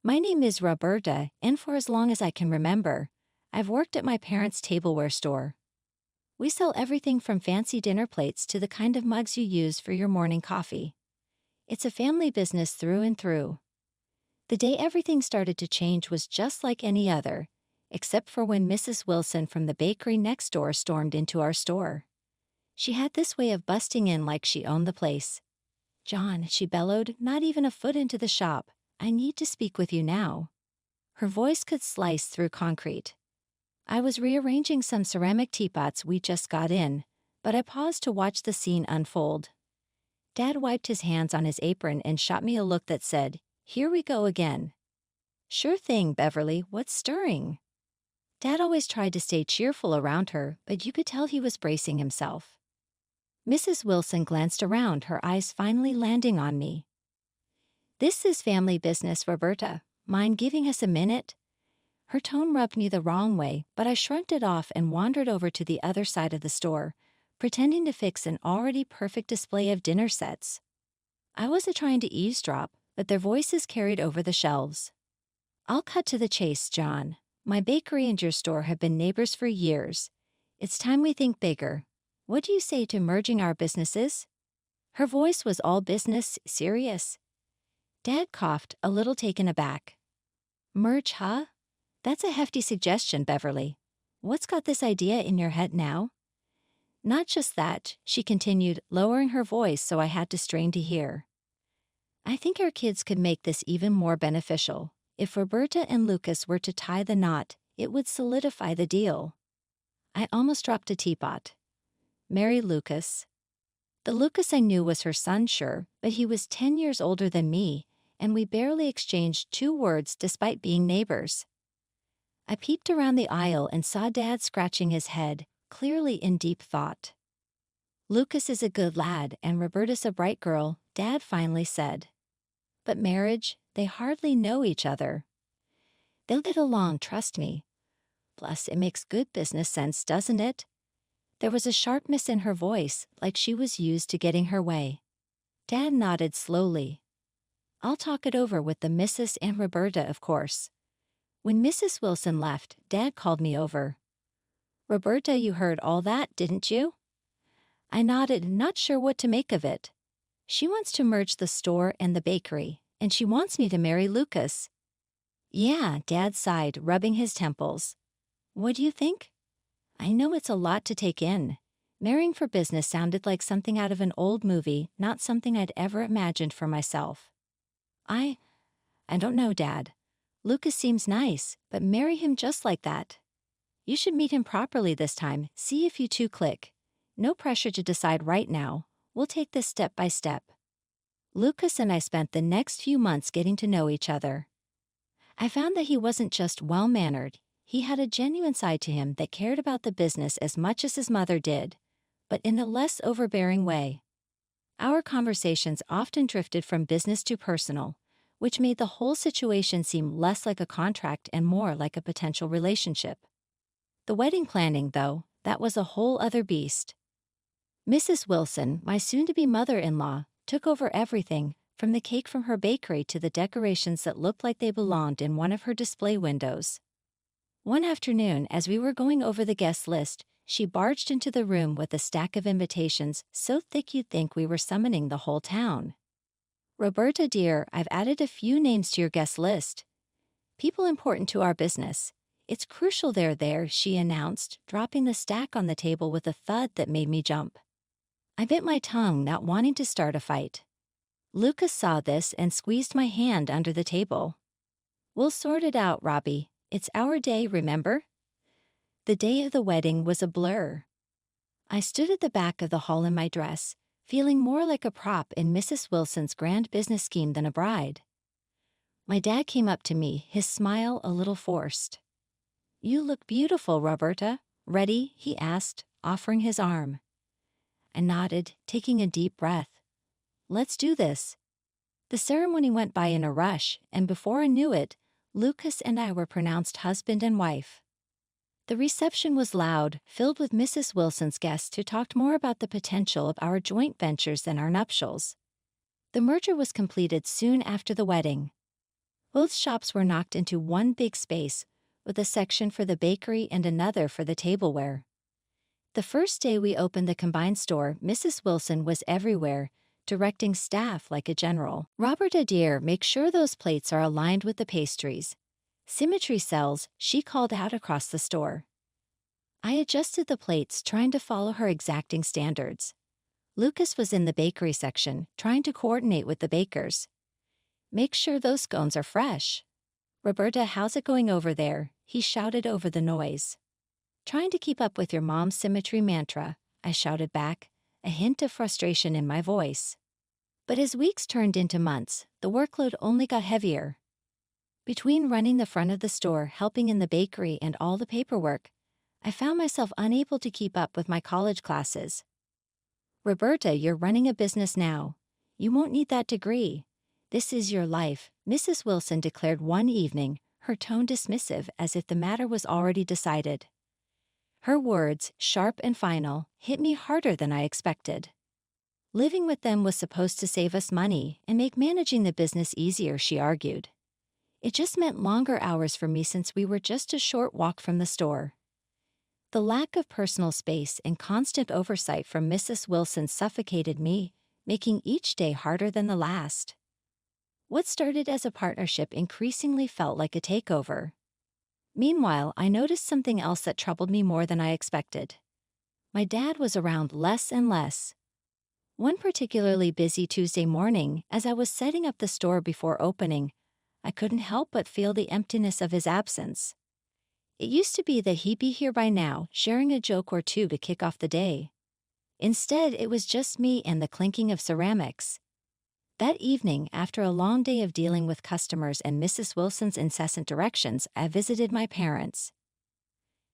My name is Roberta, and for as long as I can remember, I've worked at my parents' tableware store. We sell everything from fancy dinner plates to the kind of mugs you use for your morning coffee. It's a family business through and through. The day everything started to change was just like any other, except for when Mrs. Wilson from the bakery next door stormed into our store. She had this way of busting in like she owned the place. "John," she bellowed, not even a foot into the shop, "I need to speak with you now." Her voice could slice through concrete. I was rearranging some ceramic teapots we just got in, but I paused to watch the scene unfold. Dad wiped his hands on his apron and shot me a look that said, "Here we go again." "Sure thing, Beverly, what's stirring?" Dad always tried to stay cheerful around her, but you could tell he was bracing himself. Mrs. Wilson glanced around, her eyes finally landing on me. "This is family business, Roberta. Mind giving us a minute?" Her tone rubbed me the wrong way, but I shrugged it off and wandered over to the other side of the store, pretending to fix an already perfect display of dinner sets. I wasn't trying to eavesdrop, but their voices carried over the shelves. "I'll cut to the chase, John. My bakery and your store have been neighbors for years. It's time we think bigger. What do you say to merging our businesses?" Her voice was all business, serious. Dad coughed, a little taken aback. "Merge, huh? That's a hefty suggestion, Beverly. What's got this idea in your head now?" "Not just that," she continued, lowering her voice so I had to strain to hear. "I think our kids could make this even more beneficial. If Roberta and Lucas were to tie the knot, it would solidify the deal." I almost dropped a teapot. Mary Lucas. The Lucas I knew was her son, sure, but he was 10 years older than me, and we barely exchanged 2 words despite being neighbors. I peeped around the aisle and saw Dad scratching his head, clearly in deep thought. "Lucas is a good lad and Roberta's a bright girl," Dad finally said. "But marriage, they hardly know each other." "They'll get along, trust me. Plus, it makes good business sense, doesn't it?" There was a sharpness in her voice, like she was used to getting her way. Dad nodded slowly. "I'll talk it over with the Mrs. and Roberta, of course." When Mrs. Wilson left, Dad called me over. "Roberta, you heard all that, didn't you?" I nodded, not sure what to make of it. "She wants to merge the store and the bakery, and she wants me to marry Lucas." "Yeah," Dad sighed, rubbing his temples. "What do you think?" I know it's a lot to take in. Marrying for business sounded like something out of an old movie, not something I'd ever imagined for myself. I don't know, Dad. Lucas seems nice, but marry him just like that. You should meet him properly this time, see if you two click. No pressure to decide right now. We'll take this step by step. Lucas and I spent the next few months getting to know each other. I found that he wasn't just well-mannered. He had a genuine side to him that cared about the business as much as his mother did, but in a less overbearing way. Our conversations often drifted from business to personal, which made the whole situation seem less like a contract and more like a potential relationship. The wedding planning, though, that was a whole other beast. Mrs. Wilson, my soon-to-be mother-in-law, took over everything, from the cake from her bakery to the decorations that looked like they belonged in one of her display windows. One afternoon, as we were going over the guest list, she barged into the room with a stack of invitations so thick you'd think we were summoning the whole town. "Roberta, dear, I've added a few names to your guest list. People important to our business. It's crucial they're there," she announced, dropping the stack on the table with a thud that made me jump. I bit my tongue, not wanting to start a fight. Lucas saw this and squeezed my hand under the table. "We'll sort it out, Robbie. It's our day, remember?" The day of the wedding was a blur. I stood at the back of the hall in my dress, feeling more like a prop in Mrs. Wilson's grand business scheme than a bride. My dad came up to me, his smile a little forced. "You look beautiful, Roberta. Ready?" he asked, offering his arm. I nodded, taking a deep breath. "Let's do this." The ceremony went by in a rush, and before I knew it, Lucas and I were pronounced husband and wife. The reception was loud, filled with Mrs. Wilson's guests who talked more about the potential of our joint ventures than our nuptials. The merger was completed soon after the wedding. Both shops were knocked into one big space, with a section for the bakery and another for the tableware. The first day we opened the combined store, Mrs. Wilson was everywhere, directing staff like a general. Roberta dear, make sure those plates are aligned with the pastries. Symmetry sells, she called out across the store. I adjusted the plates, trying to follow her exacting standards. Lucas was in the bakery section, trying to coordinate with the bakers. Make sure those scones are fresh. Roberta, how's it going over there? He shouted over the noise. Trying to keep up with your mom's symmetry mantra, I shouted back, a hint of frustration in my voice. But as weeks turned into months, the workload only got heavier. Between running the front of the store, helping in the bakery, and all the paperwork, I found myself unable to keep up with my college classes. Roberta, you're running a business now. You won't need that degree. This is your life, Mrs. Wilson declared one evening, her tone dismissive as if the matter was already decided. Her words, sharp and final, hit me harder than I expected. Living with them was supposed to save us money and make managing the business easier, she argued. It just meant longer hours for me since we were just a short walk from the store. The lack of personal space and constant oversight from Mrs. Wilson suffocated me, making each day harder than the last. What started as a partnership increasingly felt like a takeover. Meanwhile, I noticed something else that troubled me more than I expected. My dad was around less and less. One particularly busy Tuesday morning, as I was setting up the store before opening, I couldn't help but feel the emptiness of his absence. It used to be that he'd be here by now, sharing a joke or two to kick off the day. Instead, it was just me and the clinking of ceramics. That evening, after a long day of dealing with customers and Mrs. Wilson's incessant directions, I visited my parents.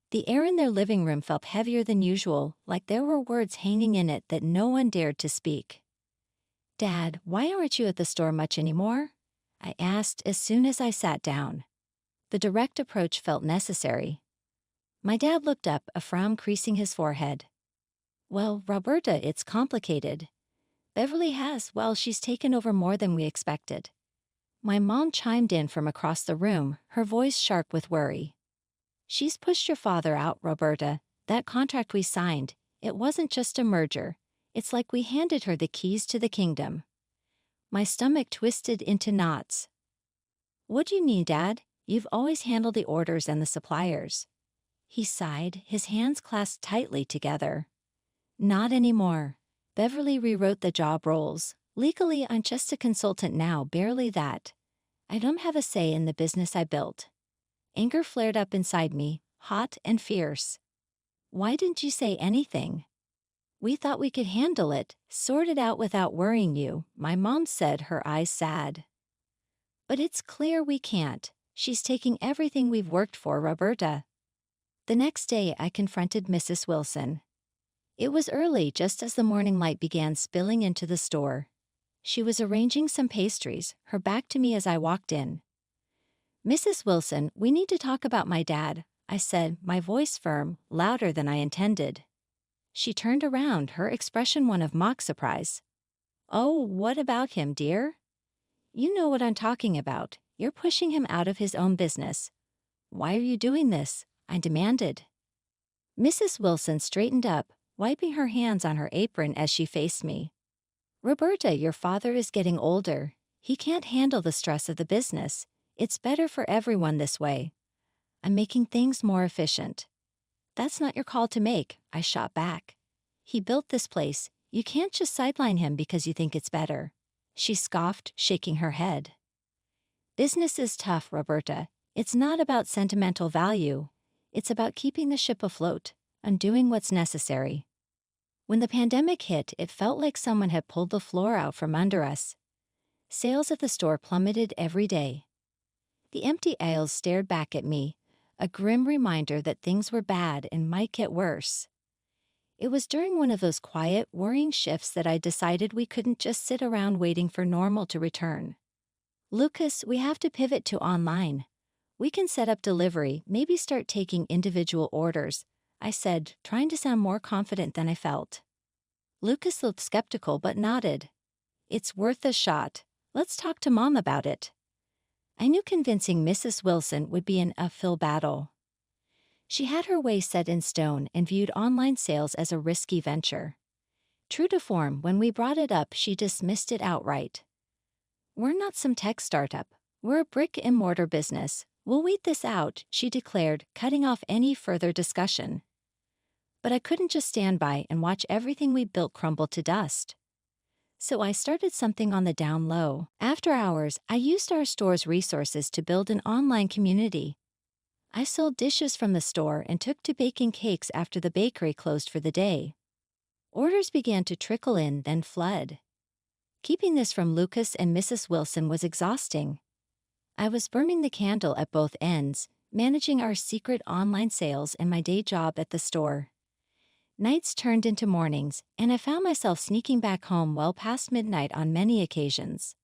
The air in their living room felt heavier than usual, like there were words hanging in it that no one dared to speak. Dad, why aren't you at the store much anymore? I asked as soon as I sat down. The direct approach felt necessary. My dad looked up, a frown creasing his forehead. Well, Roberta, it's complicated. Beverly she's taken over more than we expected. My mom chimed in from across the room, her voice sharp with worry. She's pushed your father out, Roberta. That contract we signed, it wasn't just a merger. It's like we handed her the keys to the kingdom. My stomach twisted into knots. What do you mean, Dad? You've always handled the orders and the suppliers. He sighed, his hands clasped tightly together. Not anymore. Beverly rewrote the job roles. Legally, I'm just a consultant now, barely that. I don't have a say in the business I built. Anger flared up inside me, hot and fierce. Why didn't you say anything? We thought we could handle it, sort it out without worrying you, my mom said, her eyes sad. But it's clear we can't. She's taking everything we've worked for, Roberta. The next day, I confronted Mrs. Wilson. It was early, just as the morning light began spilling into the store. She was arranging some pastries, her back to me as I walked in. Mrs. Wilson, we need to talk about my dad, I said, my voice firm, louder than I intended. She turned around, her expression one of mock surprise. Oh, what about him, dear? You know what I'm talking about. You're pushing him out of his own business. Why are you doing this? I demanded. Mrs. Wilson straightened up, wiping her hands on her apron as she faced me. Roberta, your father is getting older. He can't handle the stress of the business. It's better for everyone this way. I'm making things more efficient. That's not your call to make, I shot back. He built this place. You can't just sideline him because you think it's better. She scoffed, shaking her head. Business is tough, Roberta. It's not about sentimental value. It's about keeping the ship afloat, and doing what's necessary. When the pandemic hit, it felt like someone had pulled the floor out from under us. Sales at the store plummeted every day. The empty aisles stared back at me, a grim reminder that things were bad and might get worse. It was during one of those quiet, worrying shifts that I decided we couldn't just sit around waiting for normal to return. Lucas, we have to pivot to online. We can set up delivery, maybe start taking individual orders, I said, trying to sound more confident than I felt. Lucas looked skeptical but nodded. It's worth a shot. Let's talk to Mom about it. I knew convincing Mrs. Wilson would be an uphill battle. She had her way set in stone and viewed online sales as a risky venture. True to form, when we brought it up, she dismissed it outright. "We're not some tech startup. We're a brick-and-mortar business. We'll wait this out," she declared, cutting off any further discussion. But I couldn't just stand by and watch everything we built crumble to dust. So I started something on the down low. After hours, I used our store's resources to build an online community. I sold dishes from the store and took to baking cakes after the bakery closed for the day. Orders began to trickle in, then flood. Keeping this from Lucas and Mrs. Wilson was exhausting. I was burning the candle at both ends, managing our secret online sales and my day job at the store. Nights turned into mornings, and I found myself sneaking back home well past midnight on many occasions.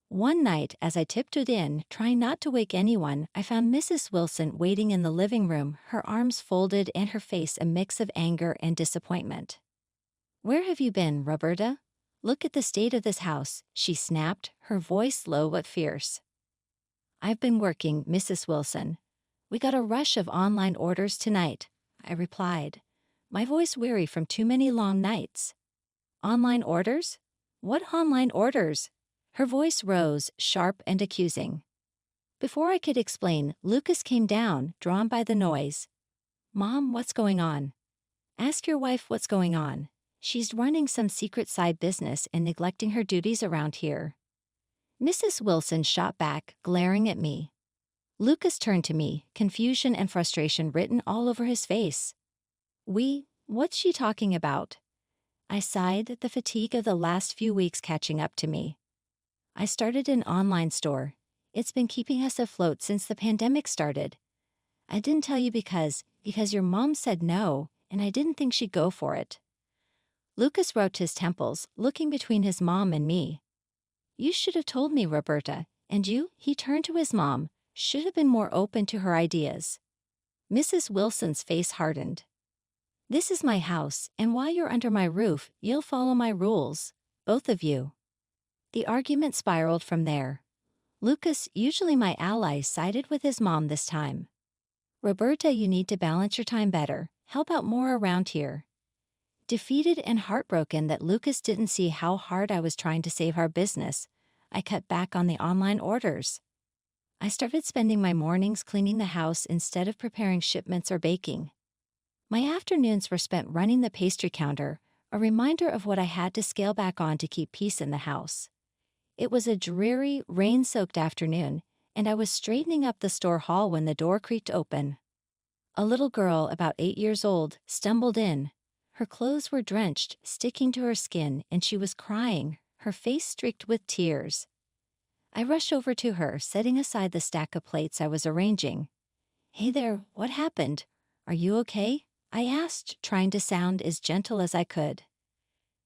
One night, as I tiptoed in, trying not to wake anyone, I found Mrs. Wilson waiting in the living room, her arms folded and her face a mix of anger and disappointment. "Where have you been, Roberta? Look at the state of this house," she snapped, her voice low but fierce. "I've been working, Mrs. Wilson. We got a rush of online orders tonight," I replied, my voice weary from too many long nights. "Online orders? What online orders?" Her voice rose, sharp and accusing. Before I could explain, Lucas came down, drawn by the noise. "Mom, what's going on? Ask your wife what's going on. She's running some secret side business and neglecting her duties around here." Mrs. Wilson shot back, glaring at me. Lucas turned to me, confusion and frustration written all over his face. What's she talking about?" I sighed, the fatigue of the last few weeks catching up to me. "I started an online store. It's been keeping us afloat since the pandemic started. I didn't tell you because your mom said no, and I didn't think she'd go for it." Lucas rubbed his temples, looking between his mom and me. "You should have told me, Roberta, and you," he turned to his mom, "should have been more open to her ideas." Mrs. Wilson's face hardened. "This is my house, and while you're under my roof, you'll follow my rules, both of you." The argument spiraled from there. Lucas, usually my ally, sided with his mom this time. "Roberta, you need to balance your time better, help out more around here." Defeated and heartbroken that Lucas didn't see how hard I was trying to save our business, I cut back on the online orders. I started spending my mornings cleaning the house instead of preparing shipments or baking. My afternoons were spent running the pastry counter, a reminder of what I had to scale back on to keep peace in the house. It was a dreary, rain-soaked afternoon, and I was straightening up the store hall when the door creaked open. A little girl, about 8 years old, stumbled in. Her clothes were drenched, sticking to her skin, and she was crying, her face streaked with tears. I rushed over to her, setting aside the stack of plates I was arranging. "Hey there, what happened? Are you okay?" I asked, trying to sound as gentle as I could.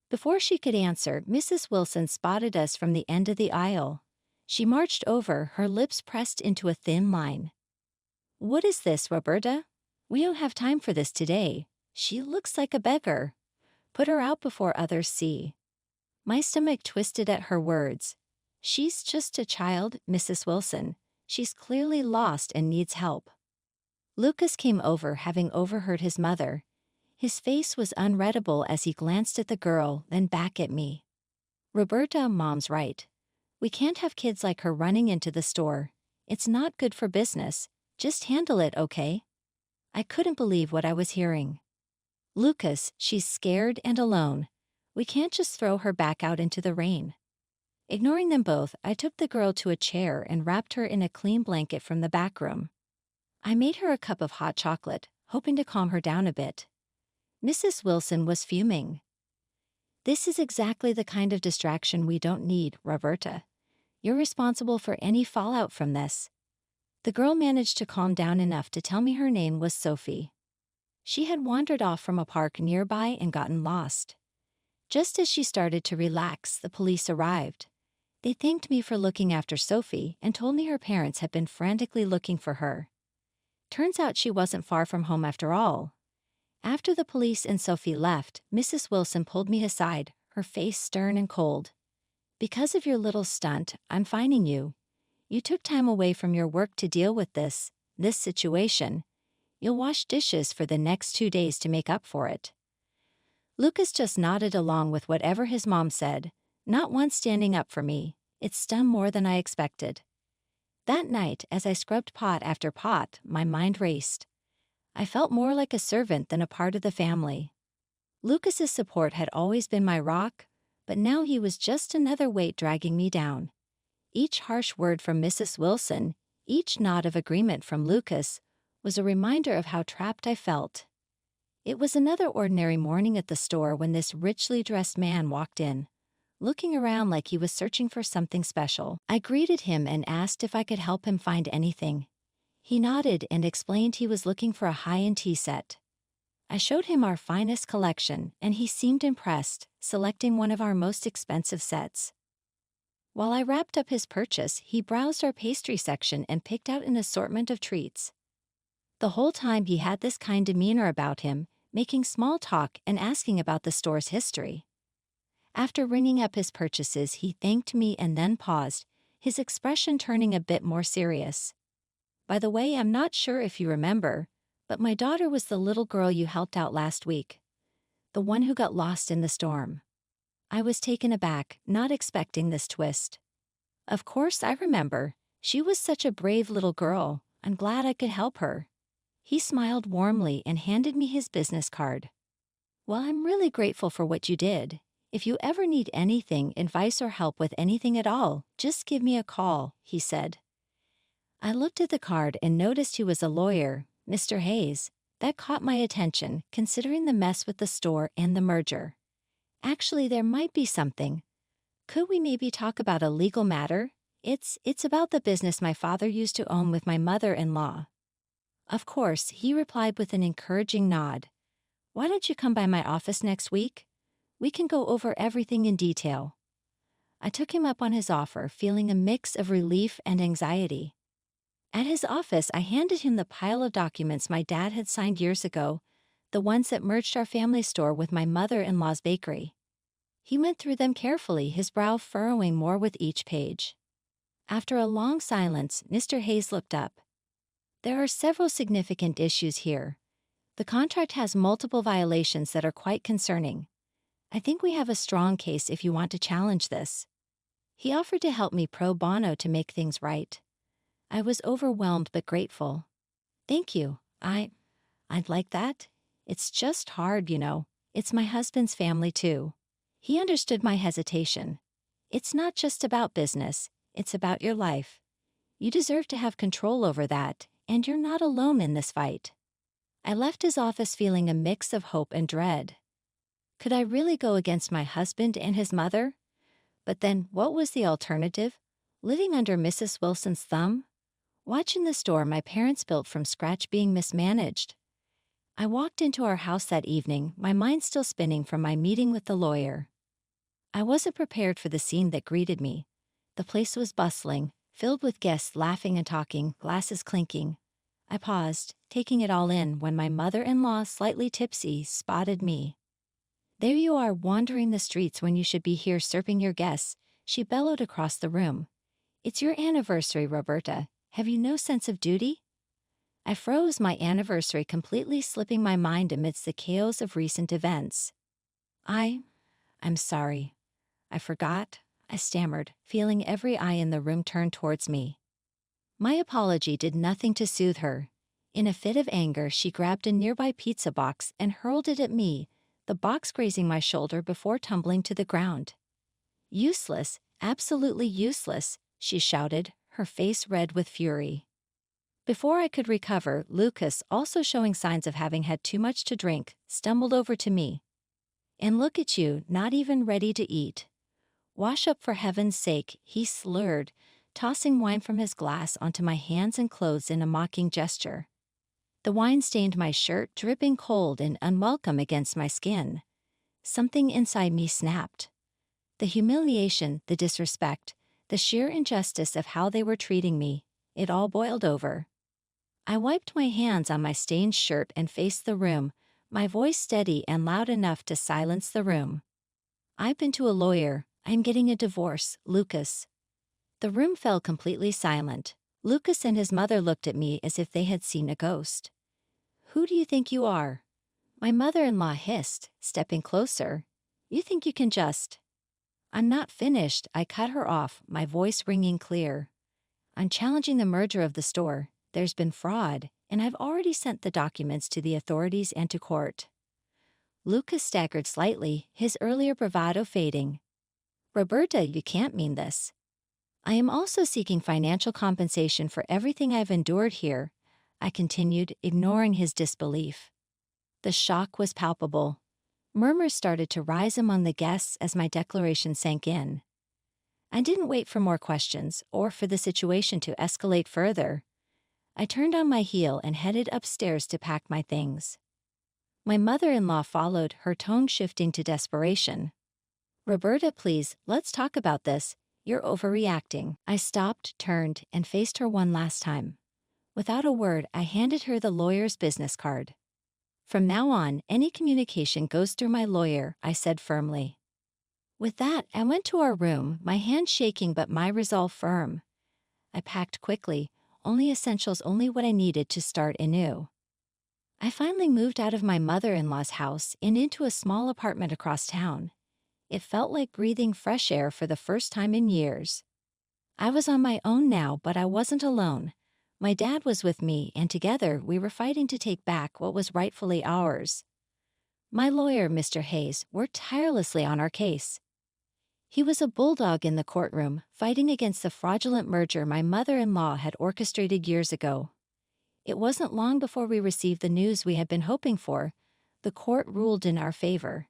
Before she could answer, Mrs. Wilson spotted us from the end of the aisle. She marched over, her lips pressed into a thin line. "What is this, Roberta? We don't have time for this today. She looks like a beggar. Put her out before others see." My stomach twisted at her words. "She's just a child, Mrs. Wilson. She's clearly lost and needs help." Lucas came over, having overheard his mother. His face was unreadable as he glanced at the girl, then back at me. "Roberta, Mom's right. We can't have kids like her running into the store. It's not good for business. Just handle it, okay?" I couldn't believe what I was hearing. "Lucas, she's scared and alone. We can't just throw her back out into the rain." Ignoring them both, I took the girl to a chair and wrapped her in a clean blanket from the back room. I made her a cup of hot chocolate, hoping to calm her down a bit. Mrs. Wilson was fuming. "This is exactly the kind of distraction we don't need, Roberta. You're responsible for any fallout from this." The girl managed to calm down enough to tell me her name was Sophie. She had wandered off from a park nearby and gotten lost. Just as she started to relax, the police arrived. They thanked me for looking after Sophie and told me her parents had been frantically looking for her. Turns out she wasn't far from home after all. After the police and Sophie left, Mrs. Wilson pulled me aside, her face stern and cold. "Because of your little stunt, I'm fining you. You took time away from your work to deal with this situation. You'll wash dishes for the next 2 days to make up for it." Lucas just nodded along with whatever his mom said, not once standing up for me. It stung more than I expected. That night, as I scrubbed pot after pot, my mind raced. I felt more like a servant than a part of the family. Lucas's support had always been my rock, but now he was just another weight dragging me down. Each harsh word from Mrs. Wilson, each nod of agreement from Lucas, was a reminder of how trapped I felt. It was another ordinary morning at the store when this richly dressed man walked in, looking around like he was searching for something special. I greeted him and asked if I could help him find anything. He nodded and explained he was looking for a high-end tea set. I showed him our finest collection, and he seemed impressed, selecting one of our most expensive sets. While I wrapped up his purchase, he browsed our pastry section and picked out an assortment of treats. The whole time he had this kind demeanor about him, making small talk and asking about the store's history. After ringing up his purchases, he thanked me and then paused, his expression turning a bit more serious. "By the way, I'm not sure if you remember, but my daughter was the little girl you helped out last week. The one who got lost in the storm." I was taken aback, not expecting this twist. "Of course I remember. She was such a brave little girl. I'm glad I could help her." He smiled warmly and handed me his business card. "Well, I'm really grateful for what you did. If you ever need anything, advice or help with anything at all, just give me a call," he said. I looked at the card and noticed he was a lawyer, Mr. Hayes. That caught my attention, considering the mess with the store and the merger. Actually, there might be something. Could we maybe talk about a legal matter? It's about the business my father used to own with my mother-in-law. Of course, he replied with an encouraging nod. "Why don't you come by my office next week? We can go over everything in detail." I took him up on his offer, feeling a mix of relief and anxiety. At his office, I handed him the pile of documents my dad had signed years ago, the ones that merged our family store with my mother-in-law's bakery. He went through them carefully, his brow furrowing more with each page. After a long silence, Mr. Hayes looked up. "There are several significant issues here. The contract has multiple violations that are quite concerning. I think we have a strong case if you want to challenge this." He offered to help me pro bono to make things right. I was overwhelmed but grateful. "Thank you. I'd like that. It's just hard, you know. It's my husband's family too." He understood my hesitation. "It's not just about business, it's about your life. You deserve to have control over that, and you're not alone in this fight." I left his office feeling a mix of hope and dread. Could I really go against my husband and his mother? But then, what was the alternative? Living under Mrs. Wilson's thumb? Watching the store my parents built from scratch being mismanaged? I walked into our house that evening, my mind still spinning from my meeting with the lawyer. I wasn't prepared for the scene that greeted me. The place was bustling, filled with guests laughing and talking, glasses clinking. I paused, taking it all in, when my mother-in-law, slightly tipsy, spotted me. "There you are, wandering the streets when you should be here serving your guests," she bellowed across the room. "It's your anniversary, Roberta. Have you no sense of duty?" I froze, my anniversary completely slipping my mind amidst the chaos of recent events. I'm sorry. I forgot," I stammered, feeling every eye in the room turn towards me. My apology did nothing to soothe her. In a fit of anger, she grabbed a nearby pizza box and hurled it at me, the box grazing my shoulder before tumbling to the ground. "Useless, absolutely useless," she shouted, her face red with fury. Before I could recover, Lucas, also showing signs of having had too much to drink, stumbled over to me. "And look at you, not even ready to eat. Wash up for heaven's sake," he slurred, tossing wine from his glass onto my hands and clothes in a mocking gesture. The wine stained my shirt, dripping cold and unwelcome against my skin. Something inside me snapped. The humiliation, the disrespect, the sheer injustice of how they were treating me, it all boiled over. I wiped my hands on my stained shirt and faced the room, my voice steady and loud enough to silence the room. "I've been to a lawyer. I'm getting a divorce, Lucas." The room fell completely silent. Lucas and his mother looked at me as if they had seen a ghost. "Who do you think you are?" My mother-in-law hissed, stepping closer. "You think you can just—" "I'm not finished," I cut her off, my voice ringing clear. "I'm challenging the merger of the store. There's been fraud, and I've already sent the documents to the authorities and to court." Lucas staggered slightly, his earlier bravado fading. "Roberta, you can't mean this." "I am also seeking financial compensation for everything I've endured here," I continued, ignoring his disbelief. The shock was palpable. Murmurs started to rise among the guests as my declaration sank in. I didn't wait for more questions or for the situation to escalate further. I turned on my heel and headed upstairs to pack my things. My mother-in-law followed, her tone shifting to desperation. "Roberta, please, let's talk about this. You're overreacting." I stopped, turned, and faced her one last time. Without a word, I handed her the lawyer's business card. "From now on, any communication goes through my lawyer," I said firmly. With that, I went to our room, my hand shaking but my resolve firm. I packed quickly, only essentials, only what I needed to start anew. I finally moved out of my mother-in-law's house and into a small apartment across town. It felt like breathing fresh air for the first time in years. I was on my own now, but I wasn't alone. My dad was with me, and together we were fighting to take back what was rightfully ours. My lawyer, Mr. Hayes, worked tirelessly on our case. He was a bulldog in the courtroom, fighting against the fraudulent merger my mother-in-law had orchestrated years ago. It wasn't long before we received the news we had been hoping for. The court ruled in our favor.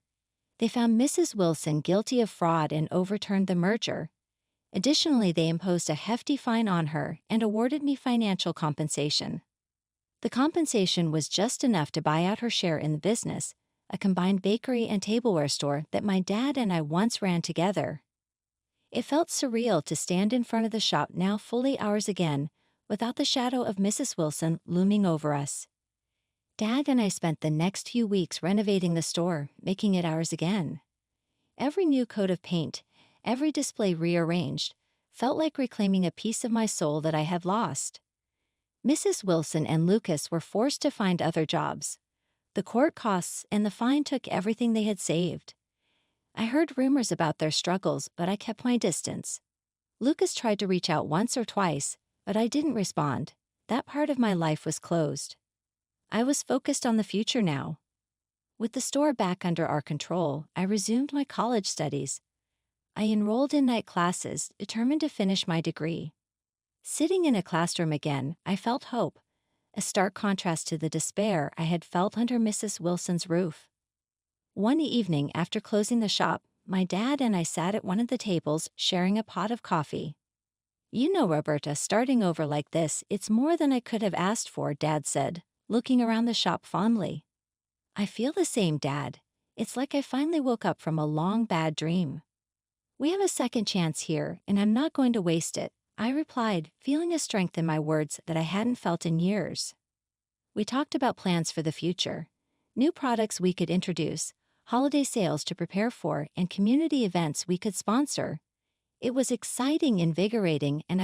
They found Mrs. Wilson guilty of fraud and overturned the merger. Additionally, they imposed a hefty fine on her and awarded me financial compensation. The compensation was just enough to buy out her share in the business, a combined bakery and tableware store that my dad and I once ran together. It felt surreal to stand in front of the shop now fully ours again, without the shadow of Mrs. Wilson looming over us. Dad and I spent the next few weeks renovating the store, making it ours again. Every new coat of paint, every display rearranged, felt like reclaiming a piece of my soul that I had lost. Mrs. Wilson and Lucas were forced to find other jobs. The court costs and the fine took everything they had saved. I heard rumors about their struggles, but I kept my distance. Lucas tried to reach out once or twice, but I didn't respond. That part of my life was closed. I was focused on the future now. With the store back under our control, I resumed my college studies. I enrolled in night classes, determined to finish my degree. Sitting in a classroom again, I felt hope, a stark contrast to the despair I had felt under Mrs. Wilson's roof. One evening after closing the shop, my dad and I sat at one of the tables sharing a pot of coffee. "You know, Roberta, starting over like this, it's more than I could have asked for," Dad said, looking around the shop fondly. "I feel the same, Dad. It's like I finally woke up from a long bad dream." "We have a second chance here, and I'm not going to waste it," I replied, feeling a strength in my words that I hadn't felt in years. We talked about plans for the future, new products we could introduce, holiday sales to prepare for, and community events we could sponsor. It was exciting, invigorating, and